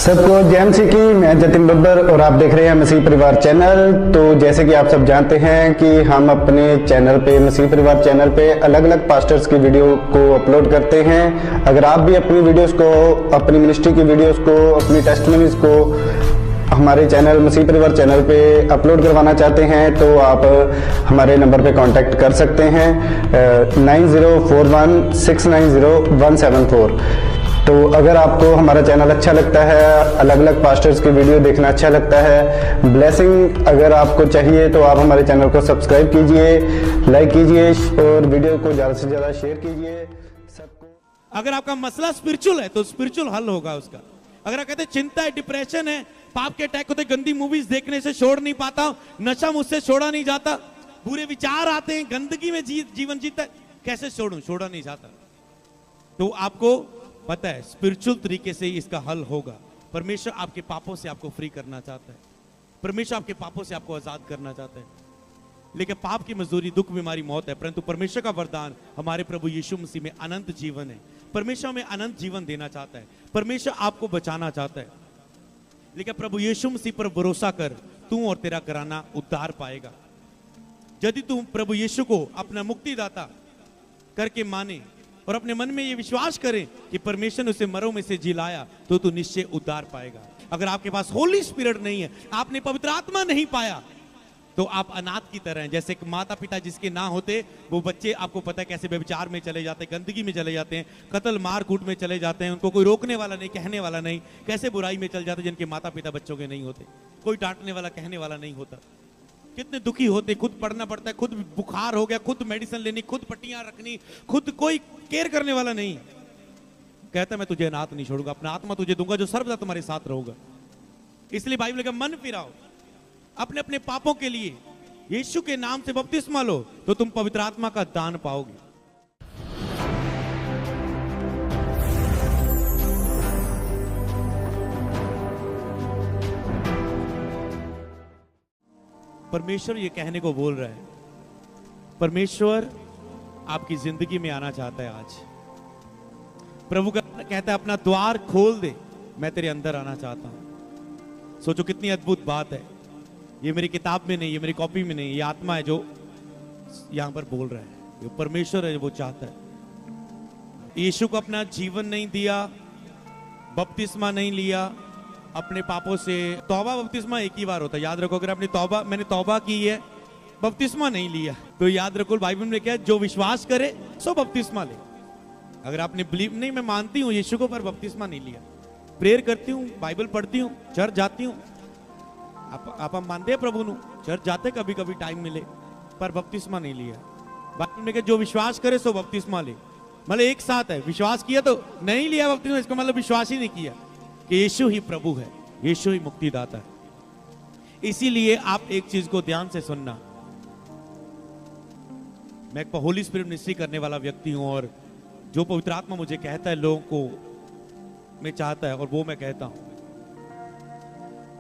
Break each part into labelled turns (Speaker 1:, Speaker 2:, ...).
Speaker 1: सबको जय मसीह की। मैं जतिन बब्बर और आप देख रहे हैं मसीह परिवार चैनल। तो जैसे कि आप सब जानते हैं कि हम अपने चैनल पे, मसीह परिवार चैनल पे अलग अलग पास्टर्स की वीडियो को अपलोड करते हैं। अगर आप भी अपनी वीडियोस को, अपनी मिनिस्ट्री की वीडियोस को, अपनी टेस्टिमनीज को हमारे चैनल मसीह परिवार चैनल पे अपलोड करवाना चाहते हैं तो आप हमारे नंबर पे कांटेक्ट कर सकते हैं 9041690174। तो अगर आपको हमारा चैनल अच्छा लगता है, अलग अलग पास्टर्स की वीडियो देखना अच्छा लगता है, ब्लेसिंग अगर आपको चाहिए तो आप हमारे चैनल को सब्सक्राइब कीजिए, लाइक कीजिए और वीडियो को ज़्यादा से ज़्यादा शेयर कीजिए सबको।
Speaker 2: अगर आपका मसला स्पिरिचुअल है तो स्पिरिचुअल हल होगा उसका। अगर आप कहते हैं चिंता है, डिप्रेशन है, पाप के अटैक होते, गंदी मूवीज देखने से छोड़ नहीं पाता, नशा मुझसे छोड़ा नहीं जाता, बुरे विचार आते हैं, गंदगी में जीवन जीता है, कैसे छोड़ूं, छोड़ा नहीं जाता, तो आपको पता है स्पिरिचुअल तरीके से इसका हल होगा। परमेश्वर आपके पापों से आपको फ्री करना चाहता है, परमेश्वर आपके पापों से आपको आजाद करना चाहता है। लेकिन पाप की मजदूरी दुख, बीमारी, मौत है, परंतु परमेश्वर का वरदान हमारे प्रभु यीशु मसीह में अनंत जीवन है। परमेश्वर में अनंत जीवन देना चाहता है, परमेश्वर आपको बचाना चाहता है। लेकिन प्रभु यीशु मसीह पर भरोसा कर, तू और तेरा घराना उद्धार पाएगा। यदि तू प्रभु यीशु को अपना मुक्तिदाता करके माने और अपने मन में ये विश्वास करें कि परमेश्वर ने उसे मरों में से जिलाया, तो तू निश्चय उद्धार पाएगा। अगर आपके पास होली स्पिरिट नहीं है, आपने पवित्र आत्मा नहीं पाया, तो आप अनाथ की तरह हैं। जैसे माता पिता जिसके ना होते, वो बच्चे आपको पता है कैसे व्यभिचार में चले जाते हैं, गंदगी में चले जाते हैं, कत्ल मार कूट में चले जाते हैं, उनको कोई रोकने वाला नहीं, कहने वाला नहीं, कैसे बुराई में चल जाते जिनके माता पिता बच्चों के नहीं होते, कोई डांटने वाला, कहने वाला नहीं होता, कितने दुखी होते, खुद पढ़ना पड़ता है, खुद बुखार हो गया, खुद मेडिसिन लेनी, खुद पट्टियां रखनी, खुद कोई केयर करने वाला नहीं। कहता मैं तुझे अनाथ नहीं छोड़ूंगा, अपना आत्मा तुझे दूंगा जो सर्वदा तुम्हारे साथ रहूंगा। इसलिए बाइबल का मन फिराओ, अपने अपने पापों के लिए यीशु के नाम से बपतिस्मा लो, तो तुम पवित्र आत्मा का दान पाओगे। परमेश्वर ये कहने को बोल रहा है, परमेश्वर आपकी जिंदगी में आना चाहता है। आज प्रभु का कहता है अपना द्वार खोल दे, मैं तेरे अंदर आना चाहता हूं। सोचो कितनी अद्भुत बात है। ये मेरी किताब में नहीं, ये मेरी कॉपी में नहीं, ये आत्मा है जो यहां पर बोल रहा है, ये परमेश्वर है जो वो चाहता है। यीशु को अपना जीवन नहीं दिया, बपतिस्मा नहीं लिया, अपने पापों से तौबा बपतिस्मा एक ही बार होता है, याद रखो। अगर मैंने तौबा की है, बपतिस्मा नहीं लिया, तो याद रखो बाइबल में क्या है, जो विश्वास करे सो बपतिस्मा ले। अगर आपने बिलीव नहीं, मैं मानती हूँ यीशु को, पर बपतिस्मा नहीं लिया, प्रेयर करती हूँ, बाइबल पढ़ती हूँ, चर्च जाती हूँ, आप मानते हैं प्रभु नु, चर्च जाते कभी कभी टाइम मिले, पर बपतिस्मा नहीं लिया। बाइबल में क्या, जो विश्वास करे सो बपतिस्मा ले, मतलब एक साथ है। विश्वास किया तो नहीं लिया बपतिस्मा, इसका मतलब विश्वास ही नहीं किया कि यीशु ही प्रभु है, यीशु ही मुक्तिदाता है। इसीलिए आप एक चीज को ध्यान से सुनना, मैं एक होली स्पिरिट मिनिस्ट्री करने वाला व्यक्ति हूं, और जो पवित्र आत्मा मुझे कहता है लोगों को मैं चाहता है, और वो मैं कहता हूं।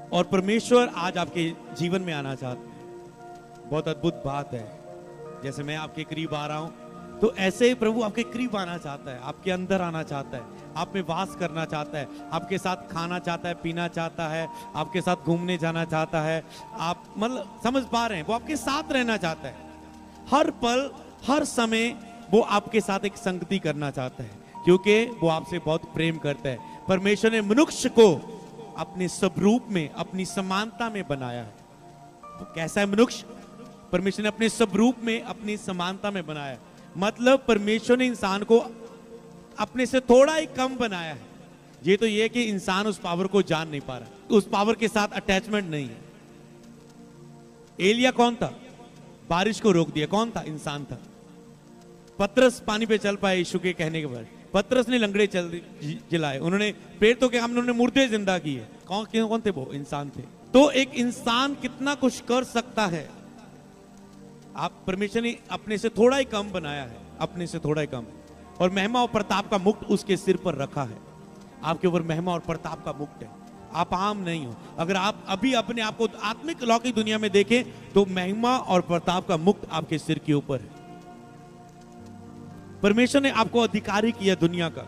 Speaker 2: और परमेश्वर आज आपके जीवन में आना चाहता है। बहुत अद्भुत बात है, जैसे मैं आपके करीब आ रहा हूं, तो ऐसे ही प्रभु आपके करीब आना चाहता है, आपके अंदर आना चाहता है, आप में वास करना चाहता है, आपके साथ खाना चाहता है, पीना चाहता है, आपके साथ घूमने जाना चाहता है। आप मतलब समझ पा रहे हैं, वो आपके साथ रहना चाहता है, हर पल हर समय वो आपके साथ एक संगति करना चाहता है, क्योंकि वो आपसे बहुत प्रेम करता है। परमेश्वर ने मनुष्य को अपने स्वरूप में, अपनी समानता में बनाया है। तो कैसा है मनुष्य? परमेश्वर ने अपने स्वरूप में, अपनी समानता में बनाया है। मतलब परमेश्वर ने इंसान को अपने से थोड़ा ही कम बनाया है। ये तो ये कि इंसान उस पावर को जान नहीं पा रहा, उस पावर के साथ अटैचमेंट नहीं है। एलिया कौन था? बारिश को रोक दिया, कौन था? इंसान था। पतरस पानी पे चल पाए यीशु के कहने के बाद, पतरस ने लंगड़े जिलाए, उन्होंने प्रेरितों के काम, उन्होंने मुर्दे जिंदा किए। कौन थे वो? इंसान थे। तो एक इंसान कितना कुछ कर सकता है। आप परमेश्वर ने अपने से थोड़ा ही कम बनाया है, अपने से थोड़ा ही कम, और महिमा और प्रताप का मुकुट उसके सिर पर रखा है। आपके ऊपर महिमा और प्रताप का मुकुट है, आप आम नहीं हो। अगर आप अभी अपने आप को आत्मिक लौकिक दुनिया में देखें तो महिमा और प्रताप का मुकुट आपके सिर के ऊपर है। परमेश्वर ने आपको अधिकारी किया दुनिया का,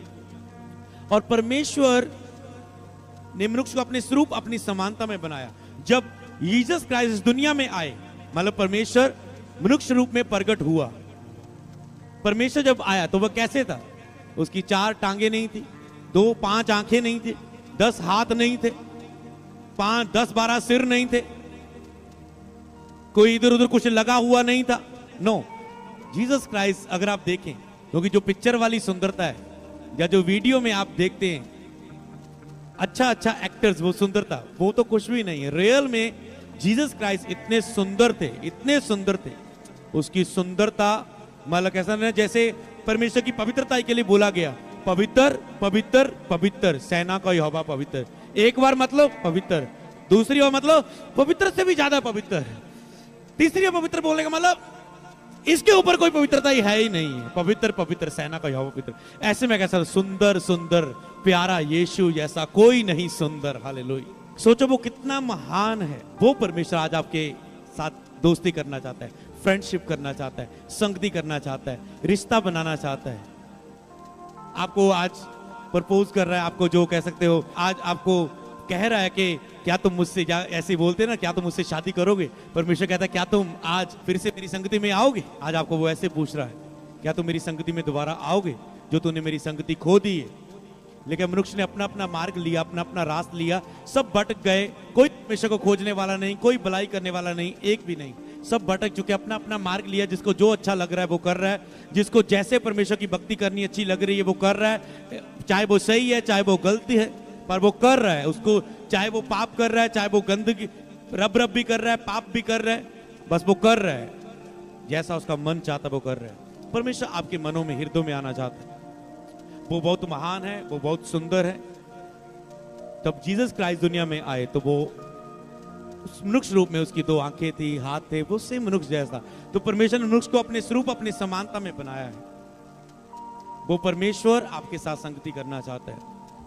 Speaker 2: और परमेश्वर ने मनुष्य को अपने स्वरूप अपनी समानता में बनाया। जब जीसस क्राइस्ट इस दुनिया में आए, मतलब परमेश्वर मनुष्य रूप में प्रकट हुआ। परमेश्वर जब आया तो वह कैसे था? उसकी 4 टांगे नहीं थी, 5 आंखें नहीं थी, 10 हाथ नहीं थे, 10-12 सिर नहीं थे, कोई इधर उधर कुछ लगा हुआ नहीं था। नो, जीसस क्राइस्ट अगर आप देखें, क्योंकि जो पिक्चर वाली सुंदरता है या जो वीडियो में आप देखते हैं अच्छा एक्टर्स, वो सुंदरता वो तो कुछ भी नहीं है। रियल में जीसस क्राइस्ट इतने सुंदर थे, इतने सुंदर थे। उसकी सुंदरता मतलब कैसा ना, जैसे परमेश्वर की पवित्रता के लिए बोला गया, पवित्र पवित्र पवित्र सेना का यहोवा पवित्र। एक बार मतलब पवित्र, दूसरी बार मतलब पवित्र से भी ज्यादा पवित्र, तीसरी बार पवित्र बोलने का मतलब इसके ऊपर कोई पवित्रता ही है ही नहीं है। पवित्र पवित्र सेना का यहोवा पवित्र। ऐसे में कैसा सुंदर सुंदर प्यारा यीशु जैसा कोई नहीं सुंदर। हालेलुया। सोचो वो कितना महान है। वो परमेश्वर आज आपके साथ दोस्ती करना चाहता है, फ्रेंडशिप करना चाहता है, संगति करना चाहता है, रिश्ता बनाना चाहता है। आपको आज प्रपोज कर रहा है, आपको जो कह सकते हो, आज आपको कह रहा है कि क्या तुम मुझसे, क्या ऐसे बोलते ना, क्या तुम मुझसे शादी करोगे? परमेश्वर कहता है क्या तुम आज फिर से मेरी संगति में आओगे? आज आपको वो ऐसे पूछ रहा है, क्या तुम मेरी संगति में दोबारा आओगे जो तूने मेरी संगति खो दी है? लेकिन मनुष्य ने अपना अपना मार्ग लिया, अपना अपना रास्ता लिया, सब भटक गए। कोई परमेश्वर को खोजने वाला नहीं, कोई भलाई करने वाला नहीं, एक भी नहीं। सब भटक चुके, अपना अपना मार्ग लिया। जिसको जो अच्छा लग रहा है वो कर रहा है, जिसको जैसे परमेश्वर की भक्ति करनी अच्छी लग रही है वो कर रहा है, चाहे वो सही है चाहे वो गलती है, पर वो कर रहा है। उसको चाहे वो पाप कर रहा है, चाहे वो गंदगी रब भी कर रहा है, पाप भी कर रहा है, बस वो कर रहा है जैसा उसका मन चाहता वो कर रहा है। परमेश्वर आपके मनों में, हृदय में आना चाहता है। वो बहुत महान है, वो बहुत सुंदर है। तब जीसस क्राइस्ट दुनिया में आए तो वो उस मनुष्य रूप में, उसकी 2 आंखें थी, हाथ थे, वो सेम मनुष्य जैसा। तो परमेश्वर ने मनुष्य को अपने स्वरूप अपनी समानता में बनाया है। वो परमेश्वर आपके साथ संगति करना चाहता है,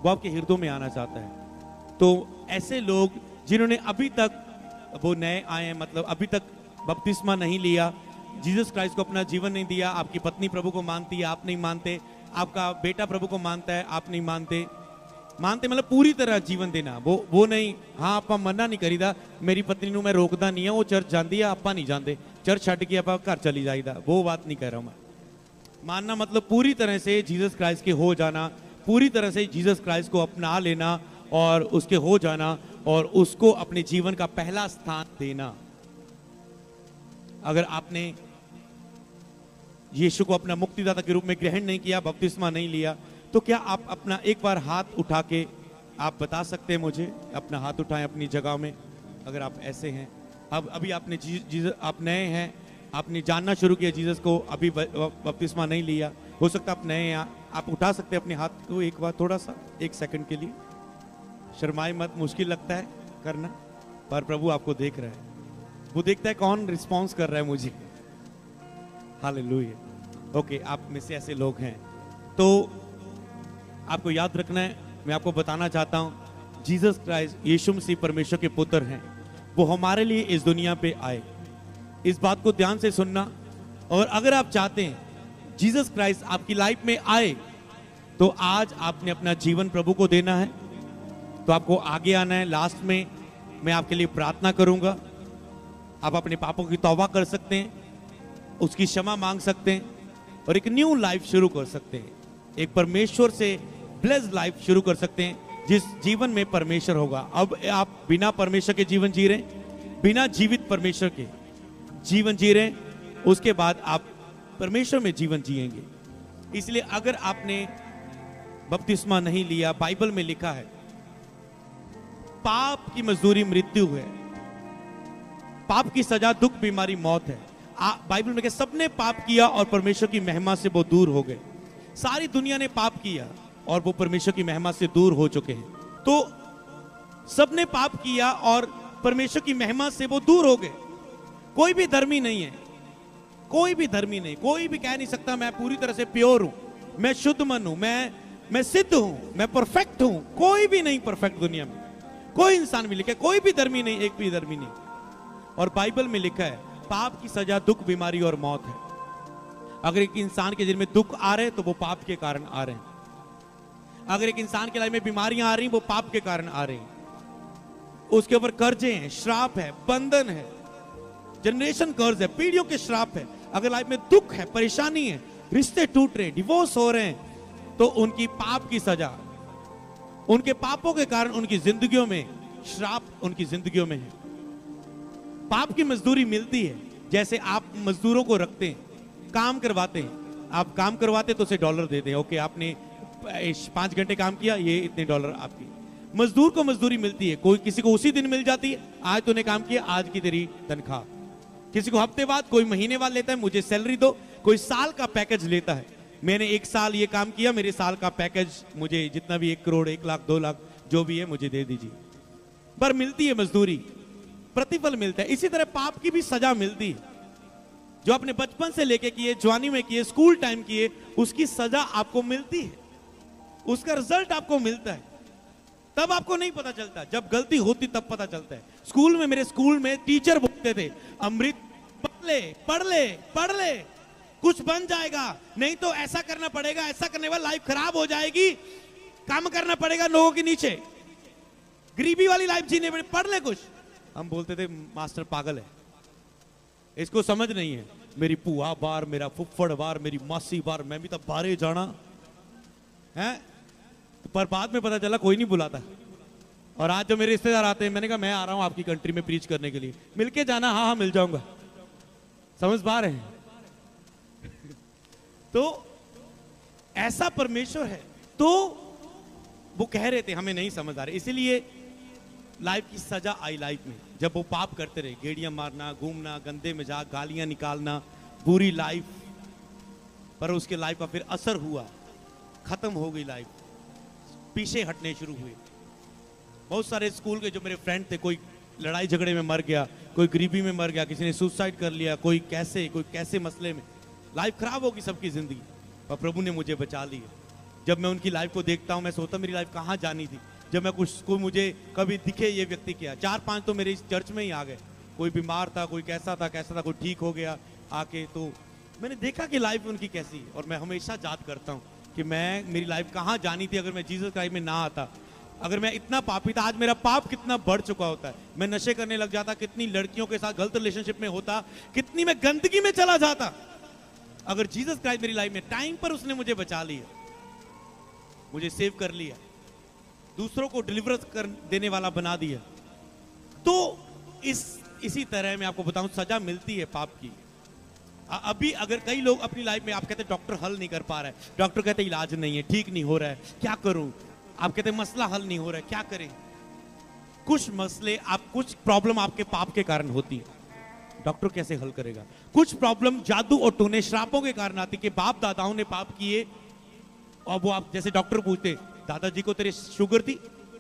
Speaker 2: वो आपके हृदय में आना चाहता है। तो ऐसे लोग जिन्होंने अभी तक, वो नए आए हैं, मतलब अभी तक बपतिस्मा नहीं लिया, जीसस क्राइस्ट को अपना जीवन नहीं दिया, आपकी पत्नी प्रभु को मानती है, आप नहीं मानते, आपका बेटा प्रभु को मानता है, आप नहीं मानते, मतलब पूरी तरह जीवन देना, वो नहीं। हाँ आप मना नहीं करीदा, मेरी पत्नी ਨੂੰ मैं रोकदा नहीं है, वो चर्च जाती है, आप नहीं जाते, चर्च छड़ के आप घर चली जाइदा, वो बात नहीं कर रहा हूं मैं। मानना मतलब पूरी तरह से जीसस क्राइस्ट के हो जाना, पूरी तरह से जीसस क्राइस्ट को अपना लेना और उसके हो जाना और उसको अपने जीवन का पहला स्थान देना। अगर आपने यीशु को अपना मुक्तिदाता के रूप में ग्रहण नहीं किया, बपतिस्मा नहीं लिया, तो क्या आप अपना एक बार हाथ उठा के आप बता सकते हैं मुझे? अपना हाथ उठाएं अपनी जगह में, अगर आप ऐसे हैं। अब अभी आपने जीसस, आप नए हैं, आपने जानना शुरू किया जीसस को, अभी बपतिस्मा नहीं लिया, हो सकता आप नए हैं, आप उठा सकते हैं अपने हाथ को एक बार, थोड़ा सा 1 सेकंड के लिए। शर्माए मत, मुश्किल लगता है करना, पर प्रभु आपको देख रहा है, वो देखता है कौन रिस्पॉन्स कर रहा है मुझे। हालेलुया। ओके, आप में से ऐसे लोग हैं तो आपको याद रखना है, मैं आपको बताना चाहता हूं, जीसस क्राइस्ट यीशु मसीह परमेश्वर के पुत्र हैं। वो हमारे लिए इस दुनिया पे आए। इस बात को ध्यान से सुनना। और अगर आप चाहते हैं जीसस क्राइस्ट आपकी लाइफ में आए, तो आज आपने अपना जीवन प्रभु को देना है, तो आपको आगे आना है। लास्ट में मैं आपके लिए प्रार्थना करूंगा, आप अपने पापों की तौबा कर सकते हैं, उसकी क्षमा मांग सकते हैं और एक न्यू लाइफ शुरू कर सकते हैं। एक परमेश्वर से ब्लेस्ड लाइफ शुरू कर सकते हैं, जिस जीवन में परमेश्वर होगा। अब आप बिना परमेश्वर के जीवन जी रहे हैं, बिना जीवित परमेश्वर के जीवन जी रहे हैं, उसके बाद आप परमेश्वर में जीवन जिएंगे। इसलिए अगर आपने बपतिस्मा नहीं लिया, बाइबल में लिखा है पाप की मजदूरी मृत्यु है, पाप की सजा दुख, बीमारी, मौत है। बाइबल में कहता है सबने पाप किया और परमेश्वर की महिमा से वो दूर हो गए। सारी दुनिया ने पाप किया और वो परमेश्वर की महिमा से दूर हो चुके हैं। तो सबने पाप किया और परमेश्वर की महिमा से वो दूर हो गए। कोई भी धर्मी नहीं है, कोई भी धर्मी नहीं, कोई भी कह नहीं सकता मैं पूरी तरह से प्योर हूं, मैं शुद्ध मन हूं, मैं सिद्ध हूं, मैं परफेक्ट हूं। कोई भी नहीं परफेक्ट दुनिया में, कोई इंसान भी लिखा, कोई भी धर्मी नहीं, एक भी धर्मी नहीं। और बाइबल में लिखा है पाप की सजा दुख, बीमारी और मौत है। अगर एक इंसान के दिल में दुख आ रहे हैं तो वो पाप के कारण आ रहे हैं। अगर एक इंसान के लाइफ में बीमारियां आ रही वो पाप के कारण आ रही, उसके ऊपर कर्जे हैं, श्राप है, बंधन है, जनरेशन कर्ज है, पीढ़ियों के श्राप है। अगर लाइफ में दुख है, परेशानी है, रिश्ते टूट रहे, डिवोर्स हो रहे हैं, तो उनकी पाप की सजा, उनके पापों के कारण उनकी जिंदगियों में श्राप, उनकी जिंदगियों में है। पाप की मजदूरी मिलती है। जैसे आप मजदूरों को रखते हैं, काम करवाते हैं, आप काम करवाते तो उसे डॉलर देते हैं, ओके आपने 5 घंटे काम किया, ये इतने डॉलर आपकी। मजदूर को मजदूरी मिलती है, कोई किसी को उसी दिन मिल जाती है, आज तूने काम किया, आज की तेरी तनख्वाह। किसी को हफ्ते बाद, कोई महीने बाद लेता है, मुझे सैलरी दो, कोई साल का पैकेज लेता है, मैंने 1 साल ये काम किया, मेरे साल का पैकेज मुझे जितना भी 1 करोड़ 1 लाख 2 लाख जो भी है मुझे दे दीजिए। पर मिलती है मजदूरी, प्रतिफल मिलता है। इसी तरह पाप की भी सजा मिलती है। जो आपने बचपन से लेके किए, जवानी में किए, स्कूल टाइम किए, उसकी सजा आपको मिलती है, उसका रिजल्ट आपको मिलता है। तब आपको नहीं पता चलता, जब गलती होती तब पता चलता है। स्कूल में, मेरे स्कूल में टीचर बोलते थे, अमृत पढ़ ले पढ़ ले पढ़ ले, कुछ बन जाएगा, नहीं तो ऐसा करना पड़ेगा, ऐसा करने वाला लाइफ खराब हो जाएगी, काम करना पड़ेगा लोगों के नीचे, गरीबी वाली लाइफ जीने पड़े, पढ़ ले कुछ। हम बोलते थे मास्टर पागल है, इसको समझ नहीं है, मेरी पुआ बार, मेरा फुफ्फड़ बार, मेरी मासी बार, मैं भी तब बारे जाना है। पर बाद में पता चला कोई नहीं बुलाता। और आज जो मेरे रिश्तेदार आते हैं, मैंने कहा मैं आ रहा हूं आपकी कंट्री में प्रीच करने के लिए, मिलके जाना, हाँ हाँ मिल जाऊंगा। समझ पा रहे हैं? तो ऐसा परमेश्वर है। तो वो कह रहे थे हमें नहीं समझ आ रहे, इसीलिए लाइफ की सजा आई लाइफ में। जब वो पाप करते रहे, गेड़ियां मारना, घूमना, गंदे मजाक, गालियां निकालना, बुरी लाइफ, पर उसके लाइफ का फिर असर हुआ, खत्म हो गई लाइफ, पीछे हटने शुरू हुए। बहुत सारे स्कूल के जो मेरे फ्रेंड थे, कोई लड़ाई झगड़े में मर गया, कोई गरीबी में मर गया, किसी ने सुसाइड कर लिया, कोई कैसे मसले में, लाइफ खराब होगी सबकी जिंदगी। पर प्रभु ने मुझे बचा लिया। जब मैं उनकी लाइफ को देखता हूं, मैं सोचता मेरी लाइफ कहां जानी थी। जब मैं को मुझे कभी दिखे ये व्यक्ति क्या, 4-5 तो मेरे इस चर्च में ही आ गए, कोई बीमार था, कोई कैसा था, कोई ठीक हो गया आके, तो मैंने देखा कि लाइफ उनकी कैसी है। और मैं हमेशा याद करता हूँ कि मेरी लाइफ कहाँ जानी थी अगर मैं जीसस क्राइस्ट में ना आता। अगर मैं इतना पापी था, आज मेरा पाप कितना बढ़ चुका होता है। मैं नशे करने लग जाता, कितनी लड़कियों के साथ गलत रिलेशनशिप में होता, कितनी मैं गंदगी में चला जाता। अगर जीसस क्राइस्ट मेरी लाइफ में टाइम पर उसने मुझे बचा लिया, मुझे सेव कर लिया, दूसरों को डिलीवर कर देने वाला बना दिया। तो इसी तरह मैं आपको बताऊं, सजा मिलती है पाप की। अभी अगर कई लोग अपनी लाइफ में, आप कहते डॉक्टर हल नहीं कर पा रहा है, डॉक्टर कहते इलाज नहीं है, ठीक नहीं हो रहा है, क्या करूं? आप कहते मसला हल नहीं हो रहा है, क्या करें? कुछ मसले, कुछ प्रॉब्लम आपके पाप के कारण होती है, डॉक्टर कैसे हल करेगा? कुछ प्रॉब्लम जादू और टोने, श्रापों के कारण आती कि बाप दादाओं ने पाप किए, और वो आप जैसे डॉक्टर पूछते, दादाजी को तेरे शुगर थी,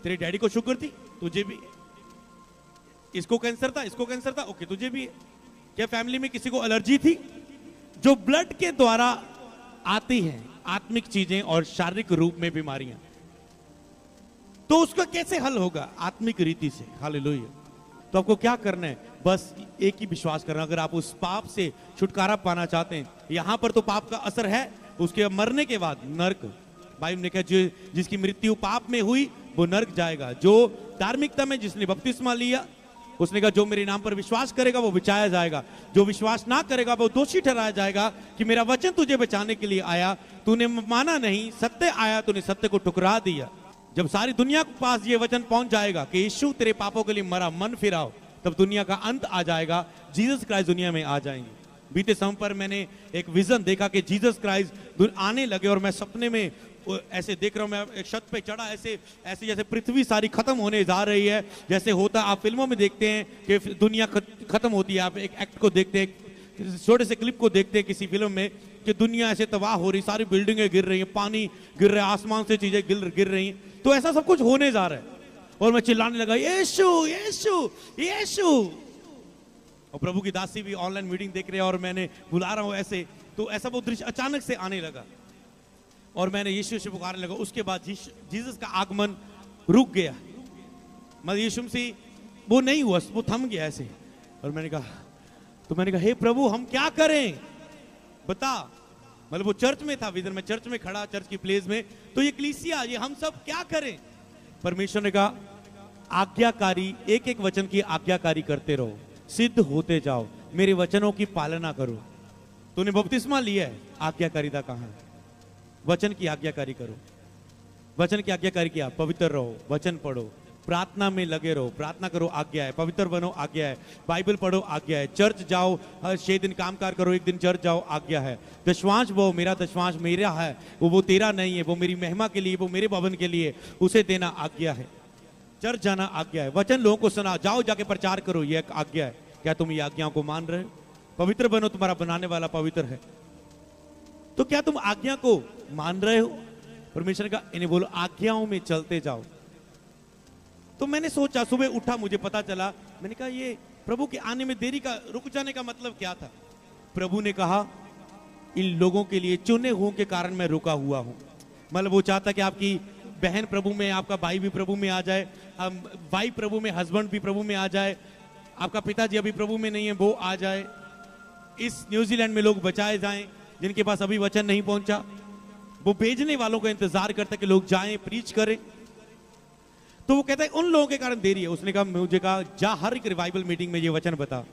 Speaker 2: तेरे डैडी को शुगर थी, तुझे भी, इसको कैंसर था, इसको कैंसर था, ओके तुझे भी है। क्या फैमिली में किसी को एलर्जी थी? जो ब्लड के द्वारा आती हैं आत्मिक चीजें और शारीरिक रूप में बीमारियां, तो उसका कैसे हल होगा? आत्मिक रीति से। हालेलुया। तो आपको क्या करना है? बस एक ही विश्वास करना। अगर आप उस पाप से छुटकारा पाना चाहते हैं, यहां पर तो पाप का असर है, उसके मरने के बाद नर्क, बाइबल ने कहा जिसकी मृत्यु पाप में हुई वो नर्क जाएगा। जो धार्मिकता में जिसने बपतिस्मा लिया, उसने कहा जो मेरे नाम पर विश्वास करेगा वो बचाया जाएगा, जो विश्वास ना करेगा वो दोषी ठहराया जाएगा। कि मेरा वचन तुझे बचाने के लिए आया, तूने माना नहीं, सत्य आया, तूने सत्य को ठुकरा दिया। जब सारी दुनिया के पास ये वचन पहुंच जाएगा कि यीशु तेरे पापों के लिए मरा, मन फिराओ, तब दुनिया का अंत आ जाएगा, जीसस क्राइस्ट दुनिया में आ जाएंगे। बीते समय पर मैंने एक विजन देखा कि जीसस क्राइस्ट आने लगे, और मैं सपने में ऐसे देख रहा हूं, मैं एक छत पे चढ़ा, ऐसे जैसे पृथ्वी सारी खत्म होने जा रही है, जैसे होता आप फिल्मों में देखते हैं कि दुनिया खत्म होती है। आप एक एक्ट को देखते हैं, छोटे से क्लिप को देखते हैं किसी फिल्म में, कि दुनिया ऐसे तबाह हो रही, सारी बिल्डिंगें गिर रही हैं, पानी गिर रहा है, आसमान से चीजें गिर रही हैं। तो ऐसा सब कुछ होने जा रहा है, और मैं चिल्लाने लगा, यीशु यीशु यीशु। और प्रभु की दासी भी ऑनलाइन मीटिंग देख रहे हैं, और मैंने बुला रहा हूं ऐसे, तो ऐसा वो दृश्य अचानक से आने लगा, और मैंने यीशु से पुकारने लगा। उसके बाद जीसस का आगमन रुक गया, मतलब यीशु मसीह वो नहीं हुआ, वो थम गया ऐसे। और मैंने कहा हे प्रभु हम क्या करें, बता। मतलब वो चर्च में था विजन में, चर्च में खड़ा, चर्च की प्लेस में। तो ये कलीसिया, ये हम सब क्या करें? परमेश्वर ने कहा आज्ञाकारी, एक एक वचन की आज्ञाकारी करते रहो, सिद्ध होते जाओ, मेरे वचनों की पालना करो। तूने बपतिस्मा लिया है, आज्ञाकारिता कहां है? वचन की आज्ञाकारी करो, वचन की आज्ञाकारी किया, पवित्र रहो, वचन पढ़ो, प्रार्थना में लगे रहो, प्रार्थना करो, आज्ञा है, पवित्र बनो, आज्ञा है, बाइबल पढ़ो, आज्ञा है, चर्च जाओ, हर 6 दिन कामकाज करो, एक दिन चर्च जाओ, आज्ञा है, दशवांश वो मेरा दशवांश मेरा है, वो तेरा नहीं है, वो मेरी महिमा के लिए, वो मेरे भवन के लिए, उसे देना आज्ञा है, चर्च जाना आज्ञा है, वचन लोगों को सुना, जाओ जाके प्रचार करो, यह आज्ञा है। क्या तुम ये आज्ञाओं को मान रहे हो? पवित्र बनो, तुम्हारा बनाने वाला पवित्र है। तो क्या तुम आज्ञा को मान रहे हो? परमेश्वर का इन्हें बोलो आज्ञाओं में चलते जाओ। तो मैंने सोचा, सुबह उठा, मुझे पता चला, मैंने कहा ये प्रभु के आने में देरी का, रुक जाने का मतलब क्या था? प्रभु ने कहा इन लोगों के लिए, चुने हुओं के कारण मैं रुका हुआ हूं। मतलब वो चाहता कि आपकी बहन प्रभु में, आपका भाई भी प्रभु में आ जाए, वाइफ प्रभु में, हस्बैंड भी प्रभु में आ जाए, आपका पिताजी अभी प्रभु में नहीं है वो आ जाए, इस न्यूजीलैंड में लोग बचाए जाएं जिनके पास अभी वचन नहीं पहुंचा। वो भेजने वालों का इंतजार करता है कि लोग जाएं, प्रीच करें। तो वो कहता है उन लोगों के कारण देरी है। उसने कहा, मुझे कहा जा हर एक रिवाइवल मीटिंग में ये वचन बता,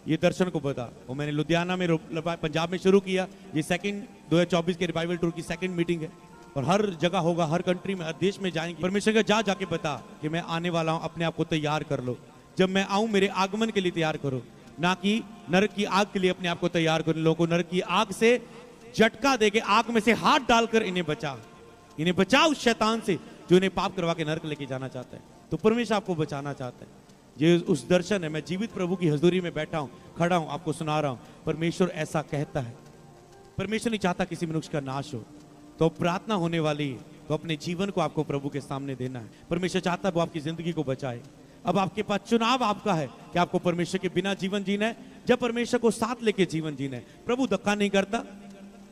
Speaker 2: ये दर्शन को बता। और मैंने लुधियाना में, पंजाब में शुरू किया। ये 2024 के रिवाइवल टूर की 2nd मीटिंग है और हर जगह होगा, हर कंट्री में, हर देश में जाएंगे। परमेश्वर का जाके बता कि मैं आने वाला हूं, अपने आप को तैयार कर लो, जब मैं आऊं मेरे आगमन के लिए तैयार करो, ना कि नरक की आग के लिए अपने आप को तैयार करो। लोगों को नरक की आग से झटका देके आग में से हाथ डालकर इन्हें बचा, इन्हें बचाओ उस शैतान से जो इन्हें पाप करवा के नरक लेके जाना चाहता है। तो परमेश्वर आपको बचाना चाहता है। ये उस दर्शन है। मैं जीवित प्रभु की हजूरी में बैठा हूं, खड़ा हूं, आपको सुना रहा हूं। परमेश्वर ऐसा कहता है। परमेश्वर नहीं चाहता किसी मनुष्य का नाश हो। तो प्रार्थना होने वाली है, तो अपने जीवन को आपको प्रभु के सामने देना है। परमेश्वर चाहता है वो आपकी जिंदगी को बचाए। अब आपके पास चुनाव आपका है कि आपको परमेश्वर के बिना जीवन जीना है, जब परमेश्वर को साथ लेके जीवन जीना है। प्रभु धक्का नहीं करता।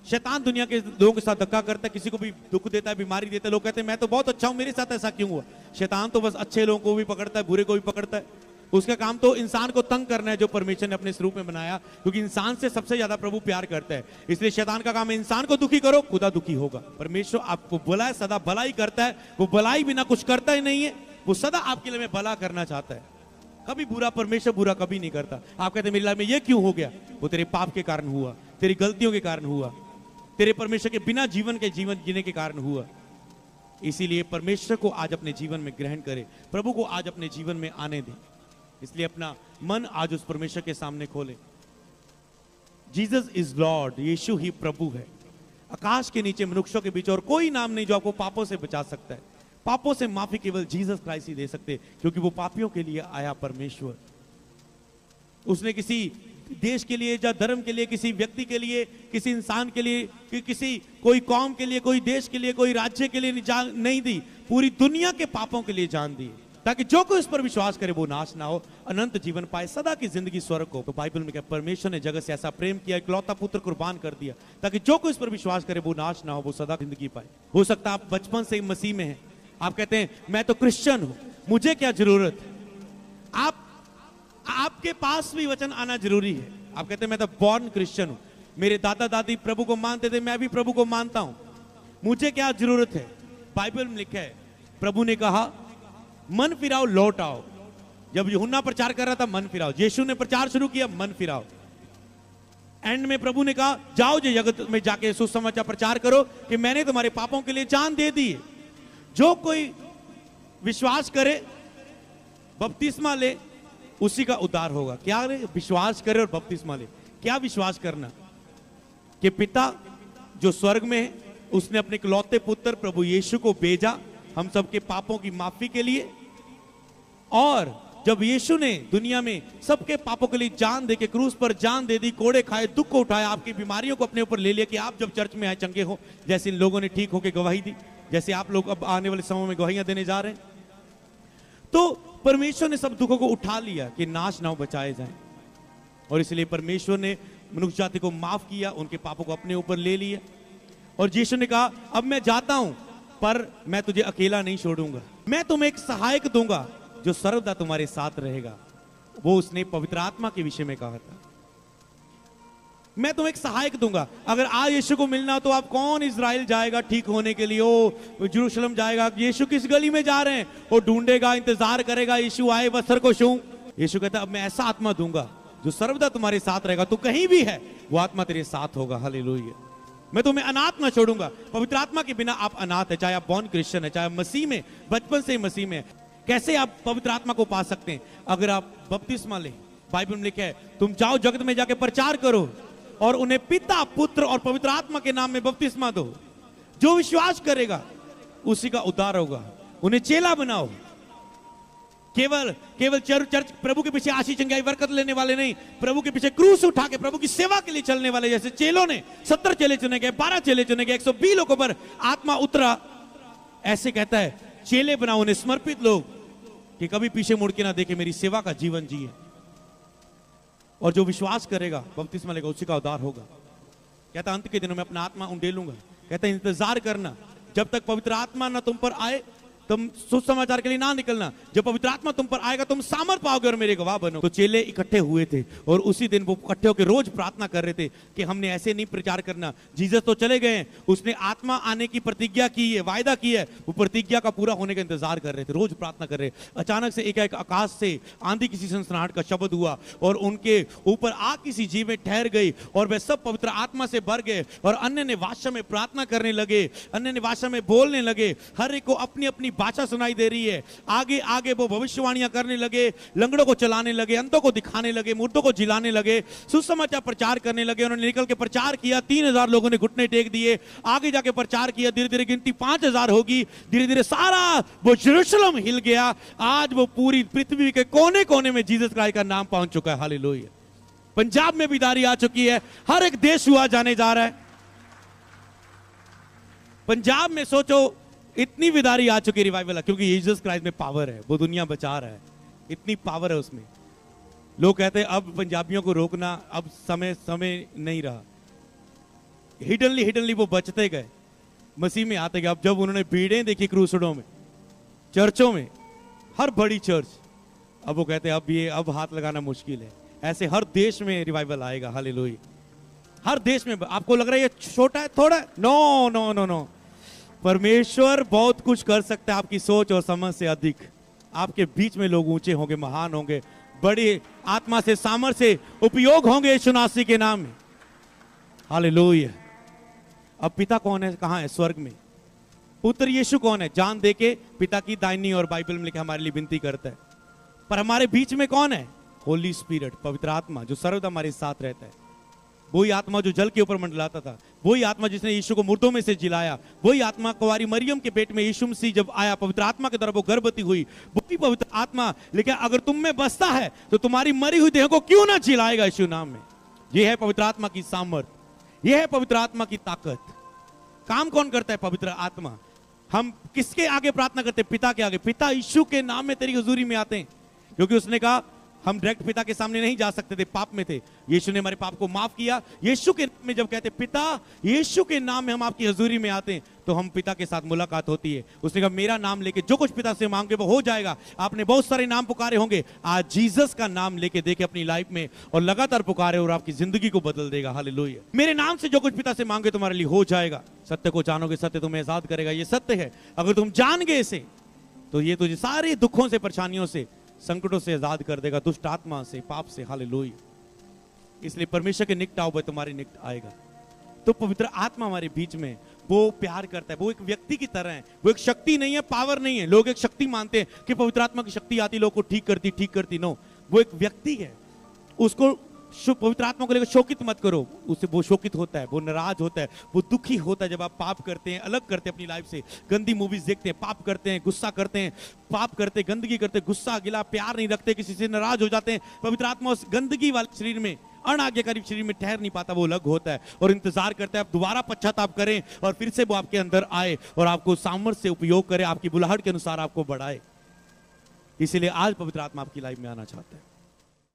Speaker 2: शैतान दुनिया के लोगों के साथ धक्का करता है, किसी को भी दुख देता है, बीमारी देता है। लोग कहते हैं मैं तो बहुत अच्छा हूं, मेरे साथ ऐसा क्यों हुआ? शैतान तो बस अच्छे लोगों को भी पकड़ता है, बुरे को भी पकड़ता है। उसका काम तो इंसान को तंग करना है, जो परमेश्वर ने अपने स्वरूप में बनाया, क्योंकि इंसान से सबसे ज्यादा प्रभु प्यार करता है। इसलिए शैतान का काम है इंसान को दुखी करो, खुदा दुखी होगा। परमेश्वर आपको भला है, सदा भलाई करता है। वो भलाई बिना कुछ करता ही नहीं है, वो सदा आपके लिए भला करना चाहता है। कभी बुरा, परमेश्वर बुरा कभी नहीं करता। आप कहते हैं मेरी लाइफ में ये क्यों हो गया? वो तेरे पाप के कारण हुआ, तेरी गलतियों के कारण हुआ, तेरे परमेश्वर के बिना जीवन जीने के कारण हुआ। इसीलिए परमेश्वर को आज अपने जीवन में ग्रहण करें, प्रभु को आज अपने जीवन में आने दें। इसलिए अपना मन आज उस परमेश्वर के सामने खोले। जीसस इज लॉर्ड, यीशु ही प्रभु है। आकाश के नीचे मनुष्यों के बीच और कोई नाम नहीं जो आपको पापों से बचा सकता है। पापों से माफी केवल जीसस क्राइस्ट ही दे सकते, क्योंकि वो पापियों के लिए आया परमेश्वर। उसने किसी देश के लिए या धर्म के लिए, किसी व्यक्ति के लिए, किसी इंसान के लिए, किसी कोई कौम के लिए, कोई देश के लिए, कोई राज्य के लिए नहीं दी, पूरी दुनिया के पापों के लिए जान दी, ताकि जो कोई इस पर विश्वास करे वो नाश ना हो, अनंत जीवन पाए, सदा की जिंदगी स्वर्ग को। तो बाइबल में क्या, परमेश्वर ने जगत से ऐसा प्रेम किया, इकलौता पुत्र कुर्बान कर दिया, ताकि जो कोई इस पर विश्वास करे वो नाश ना हो, वो सदा जिंदगी पाए। हो सकता है आप बचपन से मसीह में हैं, आप कहते हैं मैं तो क्रिश्चियन हूं, मुझे क्या जरूरत? आपके पास भी वचन आना जरूरी है। आप कहते हैं मैं तो बॉर्न क्रिश्चियन हूं, मेरे दादा दादी प्रभु को मानते थे, मैं भी प्रभु को मानता हूं, मुझे क्या जरूरत है? बाइबल में लिखा है, प्रभु ने कहा मन फिराओ, लौट आओ। जब यूहन्ना प्रचार कर रहा था, मन फिराओ। यीशु ने प्रचार शुरू किया, मन फिराओ। एंड में प्रभु ने कहा जाओ जो जगत में जाके सुसमाचार प्रचार करो कि मैंने तुम्हारे पापों के लिए जान दे दी है। जो कोई विश्वास करे, बपतिस्मा ले, उसी का उद्धार होगा। क्या रे? विश्वास करे और बपतिस्मा ले। क्या विश्वास करना? कि पिता जो स्वर्ग में है, उसने अपने इकलौते पुत्र प्रभु यीशु को भेजा हम सबके पापों की माफी के लिए। और जब यीशु ने दुनिया में सबके पापों के लिए जान दे के क्रूस पर जान दे दी, कोड़े खाए, दुख को उठाया, आपकी बीमारियों को अपने ऊपर ले लिया कि आप जब चर्च में आए चंगे हो, जैसे इन लोगों ने ठीक होकर गवाही दी, जैसे आप लोग अब आने वाले समय में गवाहियां देने जा रहे हैं। तो परमेश्वर ने सब दुखों को उठा लिया कि नाश ना हो, बचाए जाएं। और इसलिए परमेश्वर ने मनुष्य जाति को माफ किया, उनके पापों को अपने ऊपर ले लिया। और यीशु ने कहा अब मैं जाता हूं, पर मैं तुझे अकेला नहीं छोड़ूंगा, मैं तुम्हें एक सहायक दूंगा जो सर्वदा तुम्हारे साथ रहेगा। वो उसने पवित्र आत्मा के विषय में कहा था। मैं तुम्हें एक सहायक दूंगा। अगर आज यीशु को मिलना तो आप कौन इजराइल जाएगा ठीक होने के लिए, ओ जेरूशलेम जाएगा, यीशु किस गली में जा रहे हैं, वो ढूंढेगा, इंतजार करेगा यीशु आए वस्त्र को छूं। यीशु कहता है अब मैं ऐसा आत्मा दूंगा जो सर्वदा तुम्हारे साथ रहेगा, तू कहीं भी है वो आत्मा तेरे साथ होगा। हालेलुया। मैं तुम्हें अनाथ ना छोड़ूंगा। पवित्र आत्मा के बिना आप अनाथ है, चाहे आप बॉर्न क्रिश्चियन है, चाहे आप मसीह में बचपन से मसीह में। कैसे आप पवित्र आत्मा को पा सकते हैं? अगर आप बपतिस्मा लें। बाइबल में लिखा है तुम जाओ जगत में जाके प्रचार करो और उन्हें पिता पुत्र और पवित्र आत्मा के नाम में बपतिस्मा दो। जो विश्वास करेगा उसी का उद्धार होगा। उन्हें चेला बनाओ। केवल चर्च प्रभु के पीछे आशीष चंगाई बरकत लेने वाले नहीं, प्रभु के पीछे क्रूस उठा के प्रभु की सेवा के लिए चलने वाले। जैसे चेलों ने 70 चेले चुने गए, 12 चेले चुने गए, 120 लोगों पर आत्मा उतरा। ऐसे कहता है चेले बनाओ, उन्हें समर्पित लोग कि कभी पीछे मुड़ के ना देखे, मेरी सेवा का जीवन जिए। और जो विश्वास करेगा बपतिस्मा लेगा उसी का उद्धार होगा। कहता अंत के दिनों में अपना आत्मा उंडेलूंगा। कहता इंतजार करना जब तक पवित्र आत्मा ना तुम पर आए, तुम सुसमाचार के लिए ना निकलना। जब पवित्र आत्मा तुम पर आएगा तुम सामर्थ पाओगे और मेरे गवाह बनो। तो चेले इकट्ठे हुए थे और उसी दिन वो इकट्ठे होकर रोज प्रार्थना कर रहे थे कि हमने ऐसे नहीं प्रचार करना। जीसस तो चले गए, उसने आत्मा आने की प्रतिज्ञा की है, वायदा की है, वो प्रतिज्ञा का पूरा होने का इंतजार कर रहे थे, रोज प्रार्थना कर रहे। अचानक से एक आकाश से आंधी किसी सनसनाहट का शब्द हुआ और उनके ऊपर आग किसी जीव में ठहर गई और वे सब पवित्र आत्मा से भर गए और अन्य ने भाषा में प्रार्थना करने लगे, अन्य ने भाषा में बोलने लगे। हर एक को अपनी अपनी भाषा सुनाई दे रही है। आगे आगे वो भविष्यवाणियां करने लगे, लंगड़ों को चलाने लगे, अंधों को दिखाने लगे, मुर्दों को जिलाने लगे, सुसमाचार प्रचार करने लगे। उन्होंने निकल के प्रचार किया, 3000 लोगों ने घुटने टेक दिए। आगे जाके प्रचार किया, धीरे धीरे गिनती 5000 होगी। धीरे धीरे सारा वो यरूशलेम हिल गया। आज वो पूरी पृथ्वी के कोने कोने में जीसस क्राइस्ट का नाम पहुंच चुका है। हालेलुया। पंजाब में बिदारी आ चुकी है, हर एक देश हुआ जाने जा रहा है। पंजाब में सोचो इतनी विदारी आ चुकी रिवाइवल है क्योंकि जीसस क्राइस्ट में पावर है, वो दुनिया बचा रहा है, इतनी पावर है उसमें। लोग कहते हैं अब पंजाबियों को रोकना अब समय नहीं रहा। हिडनली वो बचते गए, मसीह में आते गए। अब जब उन्होंने भीड़ें देखी क्रूसडों में, चर्चों में, हर बड़ी चर्च, अब वो कहते हैं अब हाथ लगाना मुश्किल है। ऐसे हर देश में रिवाइवल आएगा। हालेलुया। हर देश में। आपको लग रहा है ये छोटा है, थोड़ा है? No no no no. परमेश्वर बहुत कुछ कर सकता है आपकी सोच और समझ से अधिक। आपके बीच में लोग ऊंचे होंगे, महान होंगे, बड़ी आत्मा से सामर्थ्य से उपयोग होंगे यीशु मसीह के नाम में। हालेलुया। अब पिता कौन है? कहां है? स्वर्ग में। पुत्र यीशु कौन है? जान देके पिता की दाहिनी और बाइबल में लिखा हमारे लिए विनती करता है। पर हमारे बीच में कौन है? होली स्पिरिट, पवित्र आत्मा, जो सर्वदा हमारे साथ रहता है। वही आत्मा जो जल के ऊपर मंडलाता था, वही आत्मा जिसने यीशु को मुर्दों में से जिलाया, वही आत्मा कुंवारी मरियम के पेट में यीशु मसीह जब आया, पवित्र आत्मा के द्वारा वो गर्भवती हुई, वही पवित्र आत्मा। लेकिन अगर तुम में बसता है तो तुम्हारी मरी हुई देह को क्यों ना जिलाएगा यीशु नाम में। यह है पवित्र आत्मा की सामर्थ, यह है पवित्र आत्मा की ताकत। काम कौन करता है? पवित्र आत्मा। हम किसके आगे प्रार्थना करते हैं? पिता के आगे। पिता यीशु के नाम में तेरी हुजूरी में आते हैं, क्योंकि उसने कहा हम डायरेक्ट पिता के सामने नहीं जा सकते थे, पाप में थे। यीशु ने हमारे पाप को माफ किया। यीशु के नाम में जब कहते पिता, यीशु के नाम में हम आपकी हजूरी में आते हैं, तो हम पिता के साथ मुलाकात होती है। उसने कहा मेरा नाम लेके जो कुछ पिता से मांगे वो हो जाएगा। आपने बहुत सारे नाम पुकारे होंगे, आज जीसस का नाम लेके देखे अपनी लाइफ में और लगातार पुकारे और आपकी जिंदगी को बदल देगा। हालेलुया। मेरे नाम से जो कुछ पिता से मांगे तुम्हारे लिए हो जाएगा। सत्य को जानोगे, सत्य तुम्हें आजाद करेगा। ये सत्य है। अगर तुम जान गए इसे तो ये तुझे सारे दुखों से, परेशानियों से, संकटों से आजाद कर देगा, दुष्ट आत्मा से, पाप से। हालेलुया। इसलिए परमेश्वर के निकट आओ, वह तुम्हारे निकट आएगा। तो पवित्र आत्मा हमारे बीच में, वो प्यार करता है। वो एक व्यक्ति की तरह है, वो एक शक्ति नहीं है, पावर नहीं है। लोग एक शक्ति मानते हैं कि पवित्र आत्मा की शक्ति आती लोग को ठीक करती। नो, वो एक व्यक्ति है। उसको पवित्र आत्मा को लेकर शोकित मत करो। उससे वो शोकित होता है, वो नाराज होता है, वो दुखी होता है जब आप पाप करते हैं, अलग करते हैं अपनी लाइफ से, गंदी मूवीज देखते हैं, पाप करते हैं, गुस्सा करते हैं, पाप करते, गंदगी करते, गुस्सा गिला, प्यार नहीं रखते, किसी से नाराज हो जाते हैं। पवित्र आत्मा उस गंदगी वाले शरीर में, अनाज्ञाकारी शरीर में ठहर नहीं पाता, वो अलग होता है और इंतजार करता है आप दोबारा पश्चाताप करें और फिर से वो आपके अंदर आए और आपको सामर्थ्य से उपयोग करे, आपकी बुलाहट के अनुसार आपको बढ़ाए। इसीलिए आज पवित्र आत्मा आपकी लाइफ में आना चाहता है।